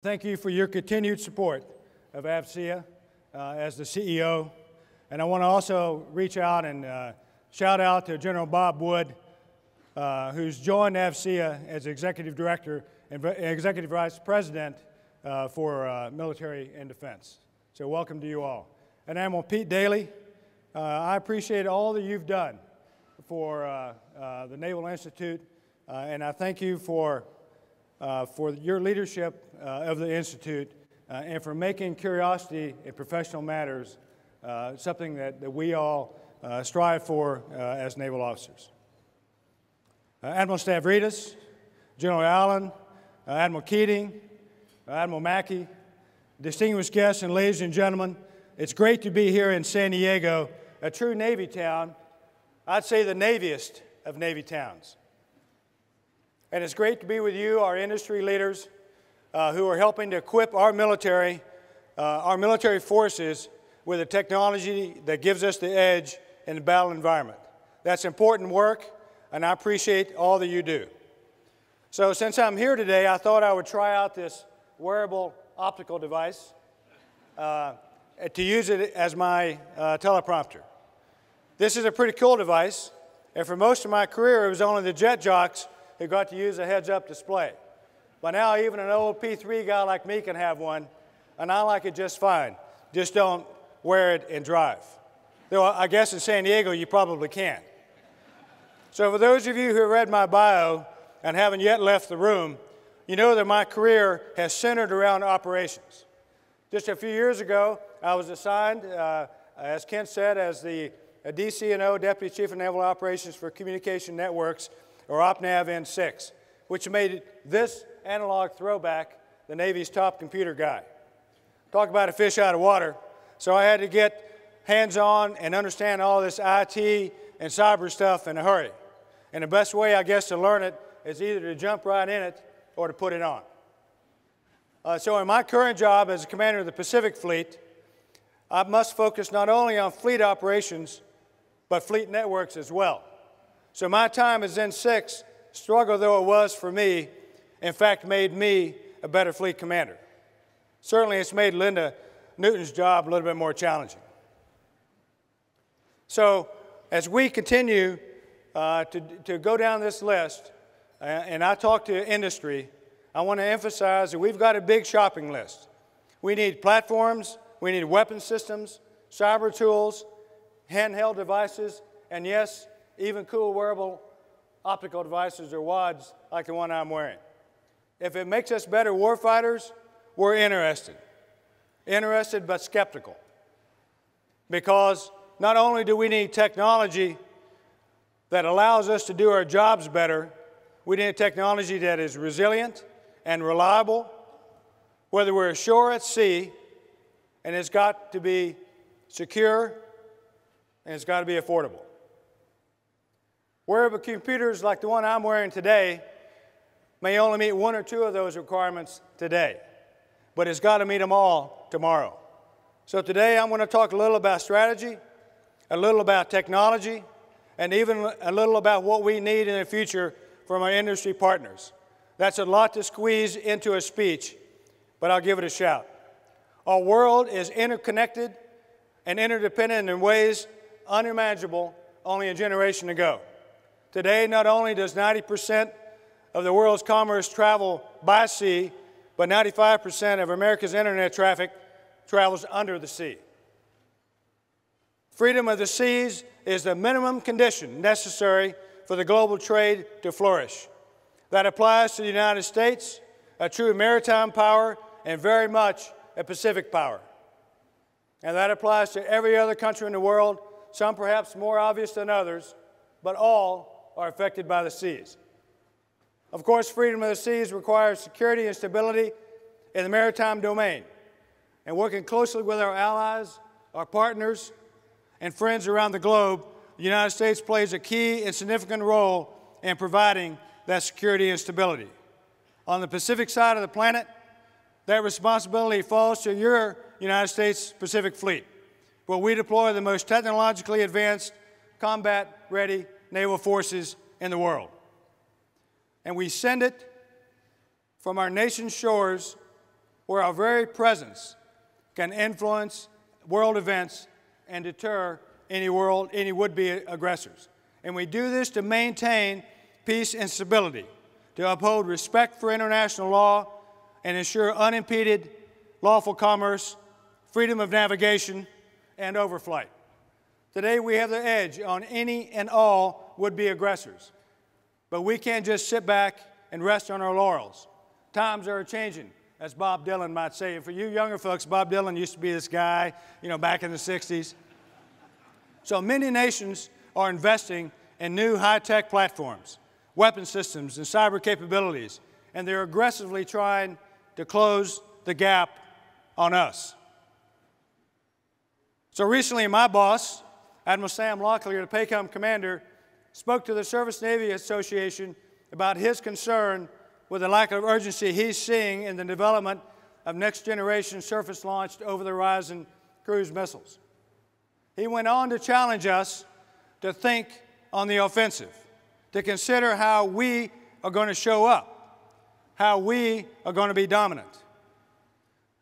Thank you for your continued support of AFCEA as the CEO. And I want to also reach out and shout out to General Bob Wood, who's joined AFCEA as Executive Director and Executive Vice President for Military and Defense. So welcome to you all. And Admiral Pete Daly, I appreciate all that you've done for the Naval Institute, and I thank you for your leadership of the Institute and for making curiosity in professional matters something that we all strive for as naval officers. Admiral Stavridis, General Allen, Admiral Keating, Admiral Mackey, distinguished guests and ladies and gentlemen, it's great to be here in San Diego, a true Navy town. I'd say the Naviest of Navy towns. And it's great to be with you, our industry leaders, who are helping to equip our military forces with the technology that gives us the edge in the battle environment. That's important work, and I appreciate all that you do. So since I'm here today, I thought I would try out this wearable optical device to use it as my teleprompter. This is a pretty cool device, and for most of my career, it was only the jet jocks who got to use a heads-up display. But now even an old P3 guy like me can have one, and I like it just fine. Just don't wear it and drive. Though I guess in San Diego you probably can. So for those of you who have read my bio and haven't yet left the room, you know that my career has centered around operations. Just a few years ago, I was assigned, as Kent said, as the DCNO, Deputy Chief of Naval Operations for Communication Networks, or OPNAV N6, which made this analog throwback the Navy's top computer guy. Talk about a fish out of water. So I had to get hands-on and understand all this IT and cyber stuff in a hurry. And the best way, I guess, to learn it is either to jump right in it or to put it on. So in my current job as commander of the Pacific Fleet, I must focus not only on fleet operations, but fleet networks as well. So my time as N6, struggle though it was for me, in fact made me a better fleet commander. Certainly it's made Linda Newton's job a little bit more challenging. So as we continue to go down this list, and I talk to industry, I want to emphasize that we've got a big shopping list. We need platforms, we need weapon systems, cyber tools, handheld devices, and yes, even cool wearable optical devices or WADs like the one I'm wearing. If it makes us better warfighters, we're interested. Interested but skeptical. Because not only do we need technology that allows us to do our jobs better, we need technology that is resilient and reliable, whether we're ashore at sea, and it's got to be secure, and it's got to be affordable. Wearable computers like the one I'm wearing today may only meet one or two of those requirements today, but it's got to meet them all tomorrow. So today I'm going to talk a little about strategy, a little about technology, and even a little about what we need in the future from our industry partners. That's a lot to squeeze into a speech, but I'll give it a shout. Our world is interconnected and interdependent in ways unimaginable only a generation ago. Today, not only does 90% of the world's commerce travel by sea, but 95% of America's internet traffic travels under the sea. Freedom of the seas is the minimum condition necessary for the global trade to flourish. That applies to the United States, a true maritime power, and very much a Pacific power. And that applies to every other country in the world, some perhaps more obvious than others, but all are affected by the seas. Of course, freedom of the seas requires security and stability in the maritime domain. And working closely with our allies, our partners, and friends around the globe, the United States plays a key and significant role in providing that security and stability. On the Pacific side of the planet, that responsibility falls to your United States Pacific Fleet, where we deploy the most technologically advanced, combat-ready naval forces in the world. And we send it from our nation's shores where our very presence can influence world events and deter any would-be aggressors. And we do this to maintain peace and stability, to uphold respect for international law, and ensure unimpeded lawful commerce, freedom of navigation, and overflight. Today, we have the edge on any and all would-be aggressors. But we can't just sit back and rest on our laurels. Times are changing, as Bob Dylan might say. And for you younger folks, Bob Dylan used to be this guy, back in the 60s. So many nations are investing in new high-tech platforms, weapon systems, and cyber capabilities, and they're aggressively trying to close the gap on us. So recently, my boss, Admiral Sam Locklear, the PACOM commander, spoke to the Surface Navy Association about his concern with the lack of urgency he's seeing in the development of next-generation surface-launched over-the-horizon cruise missiles. He went on to challenge us to think on the offensive, to consider how we are going to show up, how we are going to be dominant,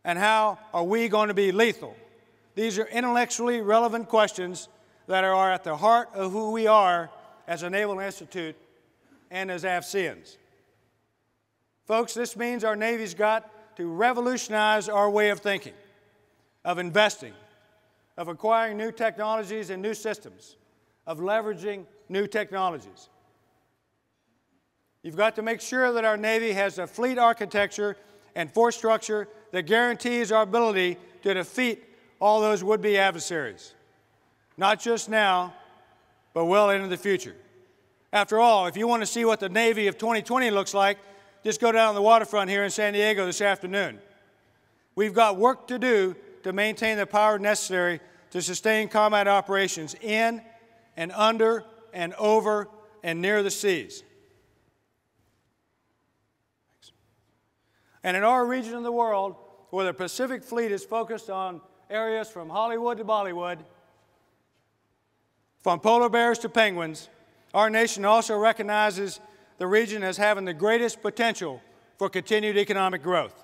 and how are we going to be lethal. These are intellectually relevant questions that are at the heart of who we are as a Naval Institute and as AFCEANs. Folks, this means our Navy's got to revolutionize our way of thinking, of investing, of acquiring new technologies and new systems, of leveraging new technologies. You've got to make sure that our Navy has a fleet architecture and force structure that guarantees our ability to defeat all those would-be adversaries, not just now, but well into the future. After all, if you want to see what the Navy of 2020 looks like, just go down the waterfront here in San Diego this afternoon. We've got work to do to maintain the power necessary to sustain combat operations in and under and over and near the seas. And in our region of the world, where the Pacific Fleet is focused on areas from Hollywood to Bollywood, from polar bears to penguins, our nation also recognizes the region as having the greatest potential for continued economic growth.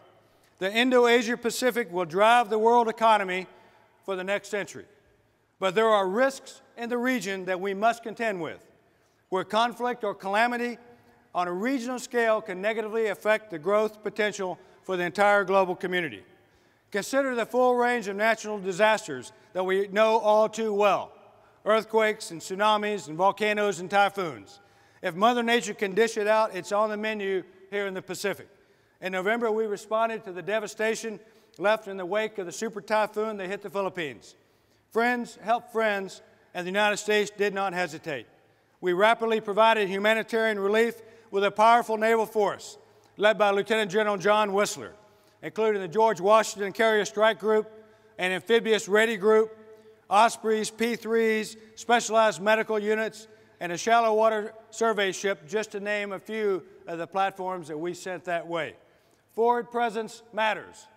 The Indo-Asia Pacific will drive the world economy for the next century. But there are risks in the region that we must contend with, where conflict or calamity on a regional scale can negatively affect the growth potential for the entire global community. Consider the full range of natural disasters that we know all too well: earthquakes and tsunamis and volcanoes and typhoons. If Mother Nature can dish it out, it's on the menu here in the Pacific. In November, we responded to the devastation left in the wake of the super typhoon that hit the Philippines. Friends helped friends, and the United States did not hesitate. We rapidly provided humanitarian relief with a powerful naval force led by Lieutenant General John Whistler, including the George Washington Carrier Strike Group, an amphibious ready group, Ospreys, P-3s, specialized medical units, and a shallow water survey ship, just to name a few of the platforms that we sent that way. Forward presence matters.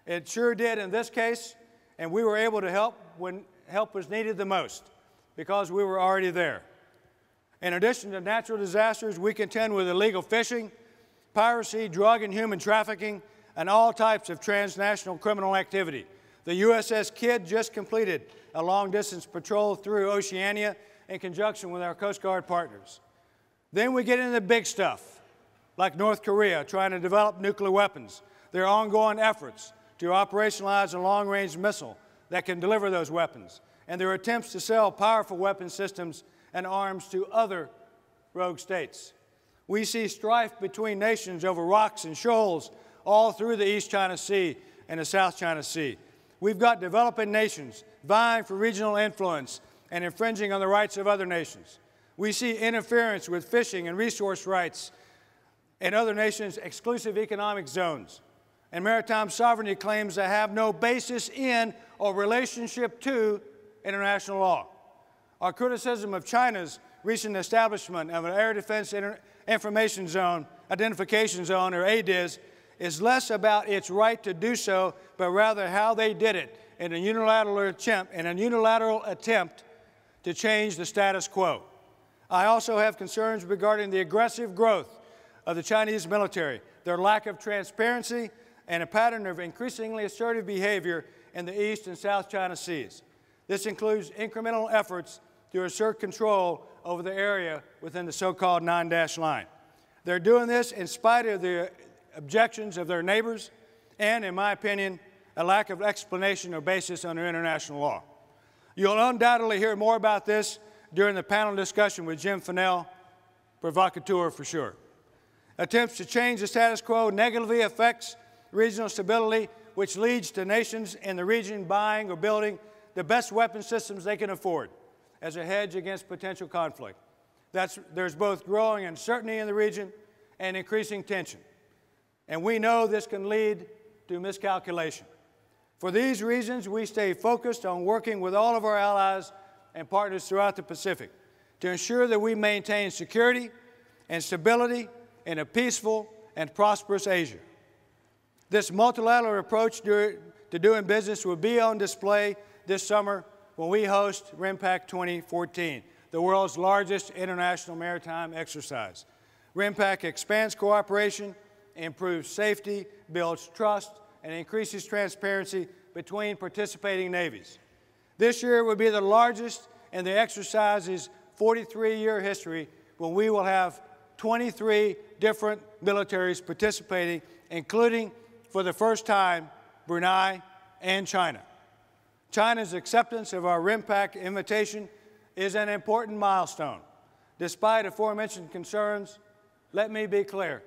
It sure did in this case, and we were able to help when help was needed the most, because we were already there. In addition to natural disasters, we contend with illegal fishing, piracy, drug and human trafficking, and all types of transnational criminal activity. The USS Kidd just completed a long-distance patrol through Oceania in conjunction with our Coast Guard partners. Then we get into the big stuff, like North Korea trying to develop nuclear weapons, their ongoing efforts to operationalize a long-range missile that can deliver those weapons, and their attempts to sell powerful weapon systems and arms to other rogue states. We see strife between nations over rocks and shoals all through the East China Sea and the South China Sea. We've got developing nations vying for regional influence and infringing on the rights of other nations. We see interference with fishing and resource rights in other nations' exclusive economic zones, and maritime sovereignty claims that have no basis in or relationship to international law. Our criticism of China's recent establishment of an Air Defense Information Zone, Identification Zone, or ADIZ, is less about its right to do so, but rather how they did it in a unilateral attempt to change the status quo. I also have concerns regarding the aggressive growth of the Chinese military, their lack of transparency, and a pattern of increasingly assertive behavior in the East and South China Seas. This includes incremental efforts to assert control over the area within the so-called 9-dash line. They're doing this in spite of the objections of their neighbors and, in my opinion, a lack of explanation or basis under international law. You'll undoubtedly hear more about this during the panel discussion with Jim Fennell, provocateur for sure. Attempts to change the status quo negatively affects regional stability, which leads to nations in the region buying or building the best weapon systems they can afford as a hedge against potential conflict. There's both growing uncertainty in the region and increasing tension. And we know this can lead to miscalculation. For these reasons, we stay focused on working with all of our allies and partners throughout the Pacific to ensure that we maintain security and stability in a peaceful and prosperous Asia. This multilateral approach to doing business will be on display this summer when we host RIMPAC 2014, the world's largest international maritime exercise. RIMPAC expands cooperation, improves safety, builds trust, and increases transparency between participating navies. This year will be the largest in the exercise's 43-year history, when we will have 23 different militaries participating, including, for the first time, Brunei and China. China's acceptance of our RIMPAC invitation is an important milestone. Despite aforementioned concerns, let me be clear.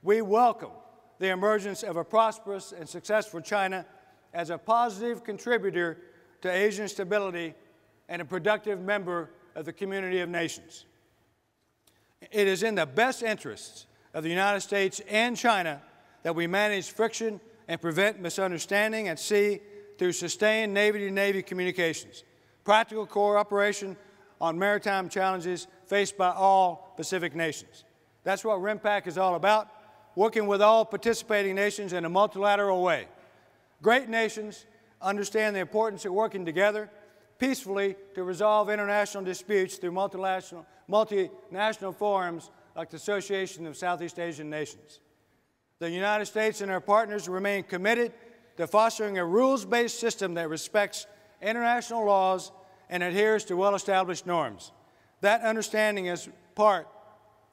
We welcome the emergence of a prosperous and successful China as a positive contributor to Asian stability and a productive member of the community of nations. It is in the best interests of the United States and China that we manage friction and prevent misunderstanding at sea through sustained Navy-to-Navy communications, practical cooperation on maritime challenges faced by all Pacific nations. That's what RIMPAC is all about, working with all participating nations in a multilateral way. Great nations understand the importance of working together peacefully to resolve international disputes through multinational forums like the Association of Southeast Asian Nations. The United States and our partners remain committed to fostering a rules-based system that respects international laws and adheres to well-established norms. That understanding is part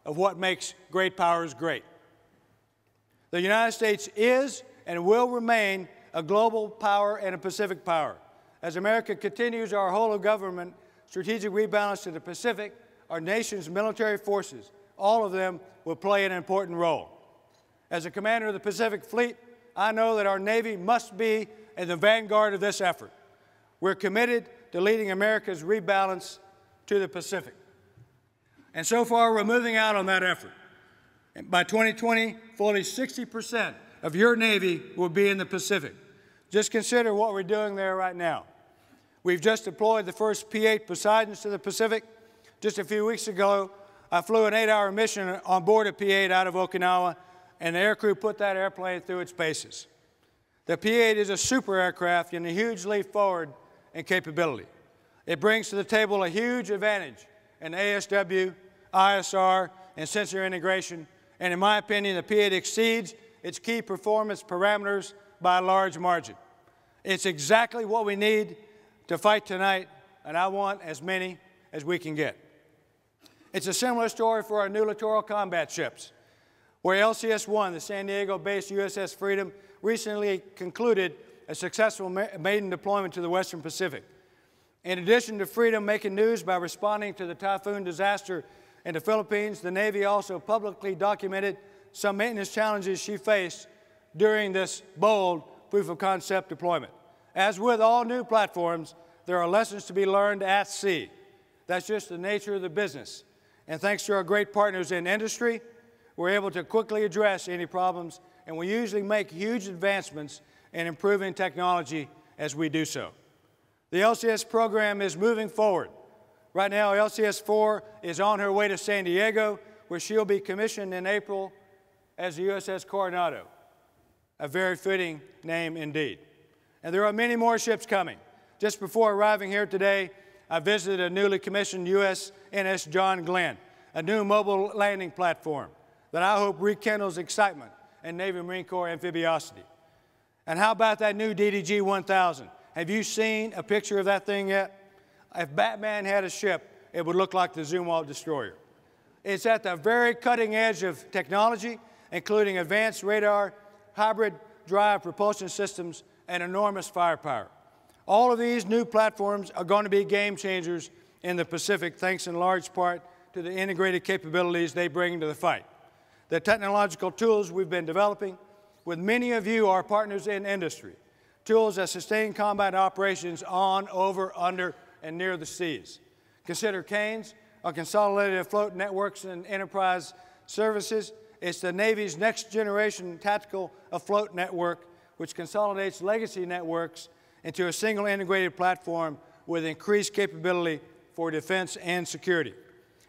of what makes great powers great. The United States is and will remain a global power and a Pacific power. As America continues our whole-of-government strategic rebalance to the Pacific, our nation's military forces, all of them, will play an important role. As a commander of the Pacific Fleet, I know that our Navy must be in the vanguard of this effort. We're committed to leading America's rebalance to the Pacific. And so far, we're moving out on that effort. And by 2020, fully 60% of your Navy will be in the Pacific. Just consider what we're doing there right now. We've just deployed the first P-8 Poseidons to the Pacific. Just a few weeks ago, I flew an 8-hour mission on board a P-8 out of Okinawa, and the aircrew put that airplane through its paces. The P-8 is a super aircraft and a huge leap forward in capability. It brings to the table a huge advantage in ASW, ISR, and sensor integration, and in my opinion, the P-8 exceeds its key performance parameters by a large margin. It's exactly what we need to fight tonight, and I want as many as we can get. It's a similar story for our new littoral combat ships, where LCS-1, the San Diego-based USS Freedom, recently concluded a successful maiden deployment to the Western Pacific. In addition to Freedom making news by responding to the typhoon disaster in the Philippines, the Navy also publicly documented some maintenance challenges she faced during this bold proof-of-concept deployment. As with all new platforms, there are lessons to be learned at sea. That's just the nature of the business. And thanks to our great partners in industry, we're able to quickly address any problems, and we usually make huge advancements in improving technology as we do so. The LCS program is moving forward. Right now, LCS-4 is on her way to San Diego, where she'll be commissioned in April as the USS Coronado, a very fitting name indeed. And there are many more ships coming. Just before arriving here today, I visited a newly commissioned USNS John Glenn, a new mobile landing platform that I hope rekindles excitement in Navy Marine Corps amphibiosity. And how about that new DDG-1000? Have you seen a picture of that thing yet? If Batman had a ship, it would look like the Zumwalt destroyer. It's at the very cutting edge of technology, including advanced radar, hybrid drive propulsion systems, and enormous firepower. All of these new platforms are going to be game changers in the Pacific, thanks in large part to the integrated capabilities they bring to the fight. The technological tools we've been developing with many of you, our partners in industry, tools that sustain combat operations on, over, under, and near the seas. Consider CANES, our Consolidated Afloat Networks and Enterprise Services. It's the Navy's next generation tactical afloat network, which consolidates legacy networks into a single integrated platform with increased capability for defense and security.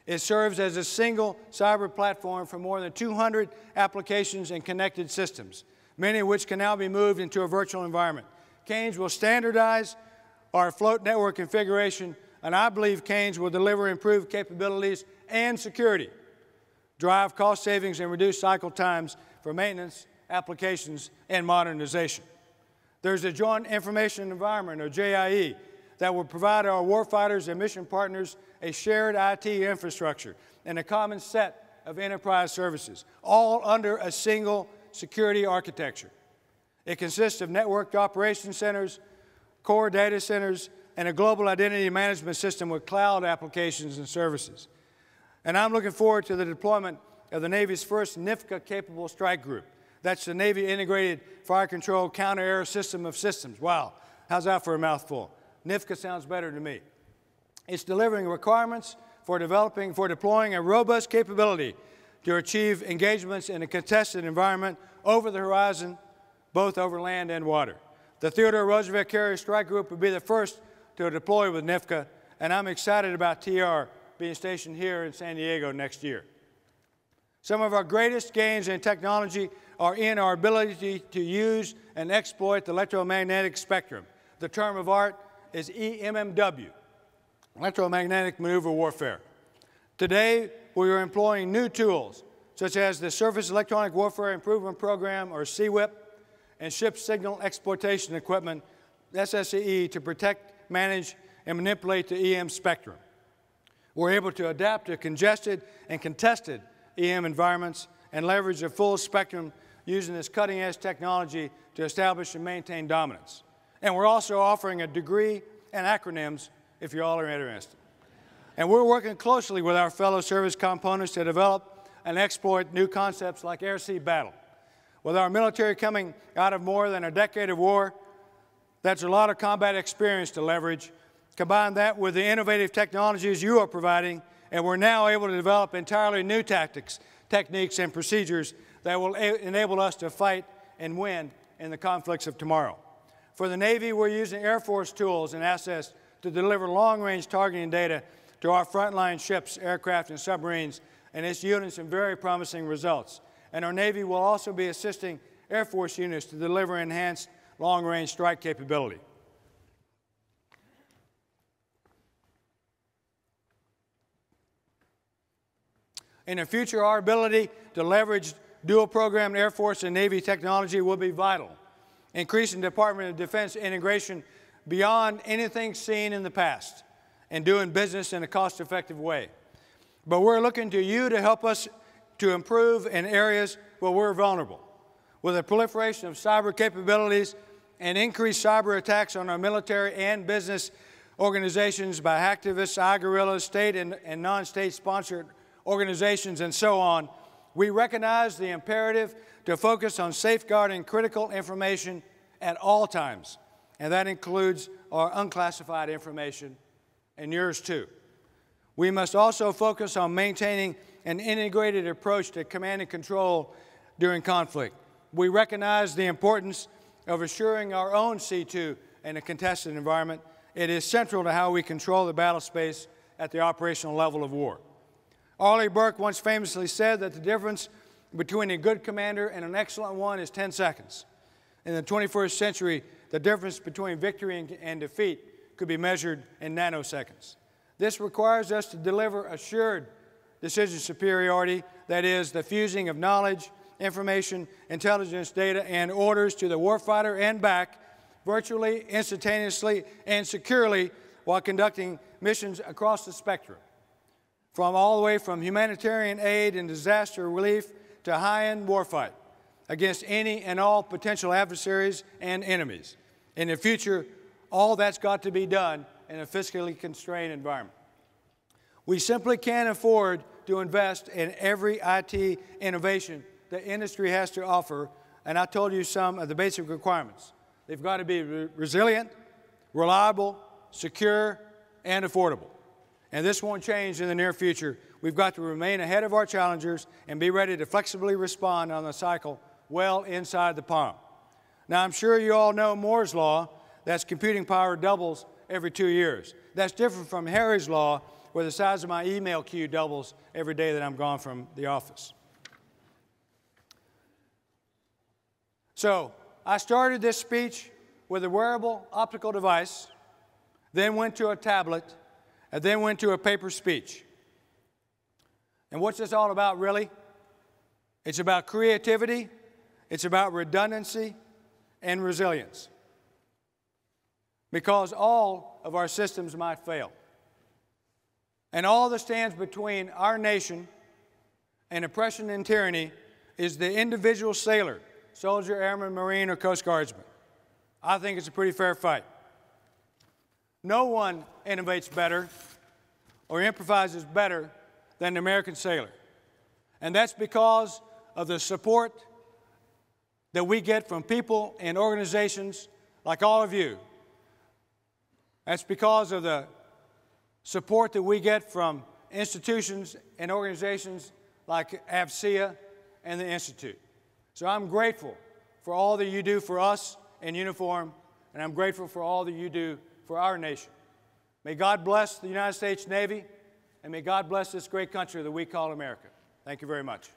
It serves as a single cyber platform for more than 200 applications and connected systems, many of which can now be moved into a virtual environment. CANES will standardize our afloat network configuration, and I believe CANES will deliver improved capabilities and security, drive cost savings, and reduce cycle times for maintenance, applications, and modernization. There's a Joint Information Environment, or JIE, that will provide our warfighters and mission partners a shared IT infrastructure and a common set of enterprise services, all under a single security architecture. It consists of networked operations centers, core data centers, and a global identity management system with cloud applications and services. And I'm looking forward to the deployment of the Navy's first NIFCA-capable strike group. That's the Navy Integrated Fire Control Counter-Air System of Systems. Wow, how's that for a mouthful? NIFCA sounds better to me. It's delivering requirements for deploying a robust capability to achieve engagements in a contested environment over the horizon, both over land and water. The Theodore Roosevelt Carrier Strike Group will be the first to deploy with NIFCA, and I'm excited about TR being stationed here in San Diego next year. Some of our greatest gains in technology are in our ability to use and exploit the electromagnetic spectrum. The term of art is EMMW, electromagnetic maneuver warfare. Today, we are employing new tools, such as the Surface Electronic Warfare Improvement Program, or CWIP, and Ship Signal Exploitation Equipment, SSEE, to protect, manage, and manipulate the EM spectrum. We're able to adapt to congested and contested EM environments and leverage the full spectrum using this cutting-edge technology to establish and maintain dominance. And we're also offering a degree and acronyms if you all are interested. And we're working closely with our fellow service components to develop and exploit new concepts like air-sea battle. With our military coming out of more than a decade of war, that's a lot of combat experience to leverage. Combine that with the innovative technologies you are providing, and we're now able to develop entirely new tactics, techniques, and procedures that will enable us to fight and win in the conflicts of tomorrow. For the Navy, we're using Air Force tools and assets to deliver long-range targeting data to our frontline ships, aircraft, and submarines, and it's yielding some very promising results. And our Navy will also be assisting Air Force units to deliver enhanced long-range strike capability. In the future, our ability to leverage dual-programmed Air Force and Navy technology will be vital, increasing Department of Defense integration beyond anything seen in the past and doing business in a cost-effective way. But we're looking to you to help us to improve in areas where we're vulnerable. With the proliferation of cyber capabilities and increased cyber attacks on our military and business organizations by hacktivists, iGuerrillas, state and non-state sponsored organizations, and so on, we recognize the imperative to focus on safeguarding critical information at all times, and that includes our unclassified information, and yours too. We must also focus on maintaining an integrated approach to command and control during conflict. We recognize the importance of assuring our own C2 in a contested environment. It is central to how we control the battle space at the operational level of war. Arleigh Burke once famously said that the difference between a good commander and an excellent one is 10 seconds. In the 21st century, the difference between victory and defeat could be measured in nanoseconds. This requires us to deliver assured decision superiority, that is, the fusing of knowledge information, intelligence, data, and orders to the warfighter and back virtually, instantaneously, and securely while conducting missions across the spectrum, from all the way from humanitarian aid and disaster relief to high-end warfight against any and all potential adversaries and enemies. In the future, all that's got to be done in a fiscally constrained environment. We simply can't afford to invest in every IT innovation the industry has to offer, and I told you some of the basic requirements. They've got to be resilient, reliable, secure, and affordable. And this won't change in the near future. We've got to remain ahead of our challengers and be ready to flexibly respond on the cycle well inside the palm. Now, I'm sure you all know Moore's law, that's computing power doubles every 2 years. That's different from Harry's law, where the size of my email queue doubles every day that I'm gone from the office. So, I started this speech with a wearable optical device, then went to a tablet, and then went to a paper speech. And what's this all about, really? It's about creativity, it's about redundancy, and resilience. Because all of our systems might fail. And all that stands between our nation and oppression and tyranny is the individual sailor, soldier, airman, Marine, or Coast Guardsman. I think it's a pretty fair fight. No one innovates better or improvises better than the American sailor. And that's because of the support that we get from people and organizations like all of you. That's because of the support that we get from institutions and organizations like AFCEA and the Institute. So I'm grateful for all that you do for us in uniform, and I'm grateful for all that you do for our nation. May God bless the United States Navy, and may God bless this great country that we call America. Thank you very much.